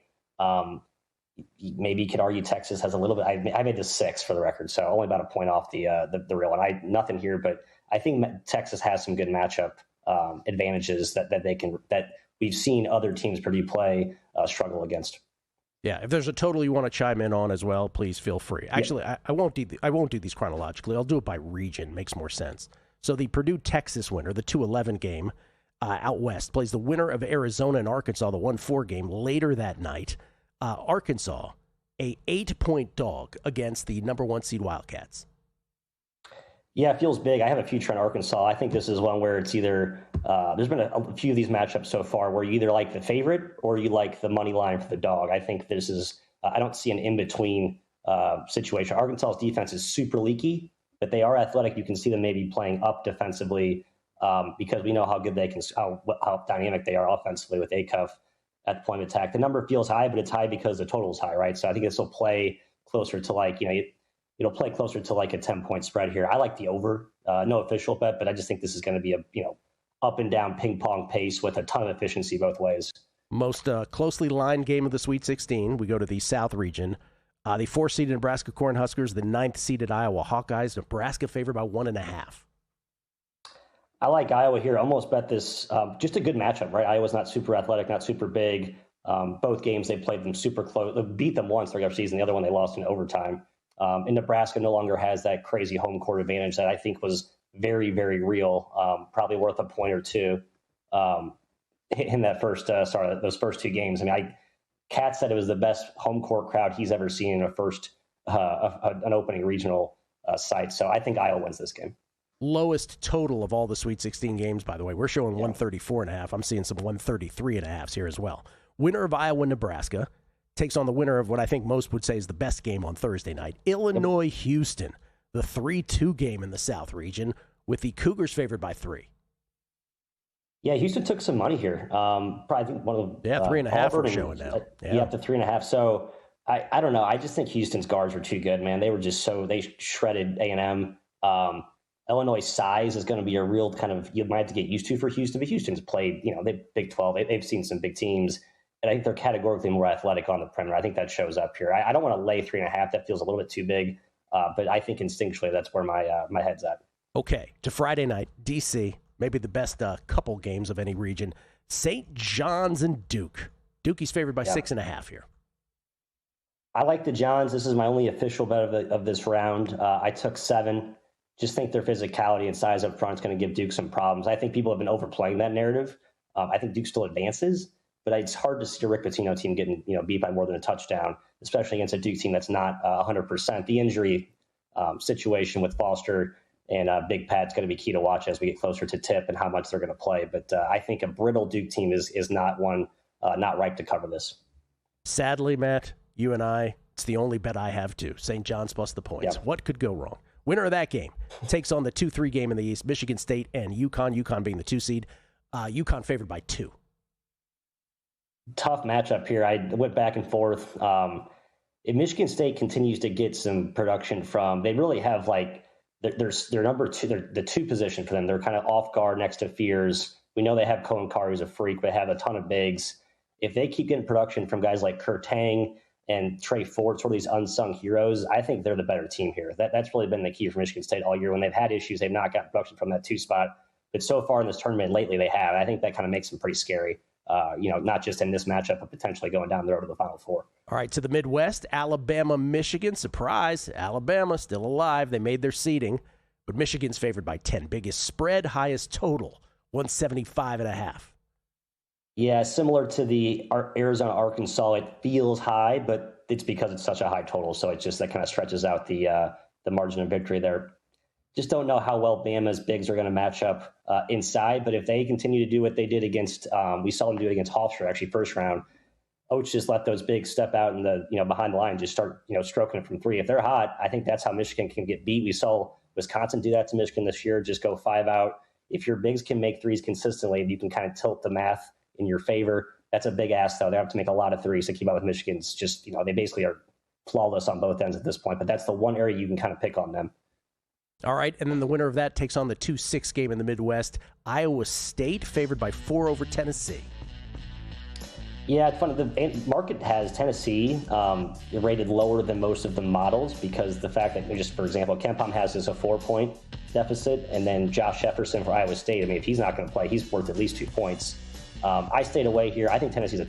Maybe you could argue Texas has a little bit. I made this 6 for the record, so only about a point off the real one. Nothing here, but I think Texas has some good matchup advantages that we've seen other teams Purdue play struggle against. Yeah, if there's a total you want to chime in on as well, please feel free. Actually, yeah. I won't do these chronologically. I'll do it by region. Makes more sense. So the Purdue-Texas winner, the 2-11 game out west, plays the winner of Arizona and Arkansas, the 1-4 game, later that night. Arkansas, a 8-point dog against the number 1 seed Wildcats. Yeah, it feels big. I have a future on Arkansas. I think this is one where it's either there's been a few of these matchups so far where you either like the favorite or you like the money line for the dog. I think this is I don't see an in-between situation. Arkansas's defense is super leaky, but they are athletic. You can see them maybe playing up defensively because we know how good they can, how dynamic they are offensively with Acuff at the point of attack. The number feels high, but it's high because the total is high, right? So I think this will play closer to it'll play closer to like a 10-point spread here. I like the over, no official bet, but I just think this is going to be a up and down ping pong pace with a ton of efficiency both ways. Most closely lined game of the Sweet 16. We go to the South region. The 4-seeded Nebraska Cornhuskers, the 9th-seeded Iowa Hawkeyes. Nebraska favored by 1.5. I like Iowa here. Almost bet this. Just a good matchup, right? Iowa's not super athletic, not super big. Both games they played them super close. They beat them once regular season. The other one they lost in overtime. And Nebraska no longer has that crazy home court advantage that I think was very, very real. Probably worth a point or two in that those first 2 games. I mean, Kat said it was the best home court crowd he's ever seen in an opening regional site. So I think Iowa wins this game. Lowest total of all the Sweet 16 games, by the way. We're showing 134.5. I'm seeing some 133.5s here as well. Winner of Iowa-Nebraska takes on the winner of what I think most would say is the best game on Thursday night, Illinois-Houston, the 3-2 game in the South region, with the Cougars favored by 3. Yeah, Houston took some money here. Probably think one of 3.5 we're showing now. Yeah, up to 3.5. So I don't know. I just think Houston's guards are too good, man. They were just they shredded A&M. Illinois' size is going to be a real kind of, you might have to get used to for Houston, but Houston's played, they Big 12. They've seen some big teams, and I think they're categorically more athletic on the perimeter. I think that shows up here. I don't want to lay 3.5. That feels a little bit too big, but I think instinctually that's where my head's at. Okay, to Friday night, D.C., maybe the best couple games of any region. St. John's and Duke. Dukie's favored by 6.5 here. I like the Johns. This is my only official bet of this round. I took 7. Just think their physicality and size up front is going to give Duke some problems. I think people have been overplaying that narrative. I think Duke still advances, but it's hard to see a Rick Pitino team getting beat by more than a touchdown, especially against a Duke team that's not 100%. The injury situation with Foster and Big Pat's going to be key to watch as we get closer to tip and how much they're going to play. But I think a brittle Duke team is not one not ripe to cover this. Sadly, Matt, you and I, it's the only bet I have too. St. John's plus the points. Yep. What could go wrong? Winner of that game takes on the 2-3 game in the East, Michigan State and UConn. UConn being the 2 seed. UConn favored by 2. Tough matchup here. I went back and forth. If Michigan State continues to get some production from, they really have their number 2, the 2 position for them. They're kind of off guard next to Fears. We know they have Cohen Carr, who's a freak, but have a ton of bigs. If they keep getting production from guys like Kurt Tang and Trey Ford, sort of these unsung heroes, I think they're the better team here. That's really been the key for Michigan State all year. When they've had issues, they've not got production from that 2 spot. But so far in this tournament lately, they have. I think that kind of makes them pretty scary, not just in this matchup, but potentially going down the road to the Final Four. All right, to the Midwest, Alabama, Michigan. Surprise, Alabama still alive. They made their seeding, but Michigan's favored by 10. Biggest spread, highest total, 175.5. Yeah, similar to the Arizona-Arkansas, it feels high, but it's because it's such a high total, so it just that kind of stretches out the margin of victory there. Just don't know how well Bama's bigs are going to match up inside, but if they continue to do what they did against, we saw them do it against Hofstra, actually first round. Oates just let those bigs step out in the behind the line, just start stroking it from 3. If they're hot, I think that's how Michigan can get beat. We saw Wisconsin do that to Michigan this year, just go 5 out. If your bigs can make threes consistently, you can kind of tilt the math in your favor. That's a big ask, though. They have to make a lot of threes to keep up with Michigan's. Just, they basically are flawless on both ends at this point, but that's the one area you can kind of pick on them. All right, and then the winner of that takes on the 2-6 game in the Midwest. Iowa State favored by 4 over Tennessee. Yeah, it's funny. The market has Tennessee rated lower than most of the models because the fact that, just for example, KenPom has this a 4-point deficit, and then Josh Jefferson for Iowa State. I mean, if he's not going to play, he's worth at least 2 points. I stayed away here. I think Tennessee's a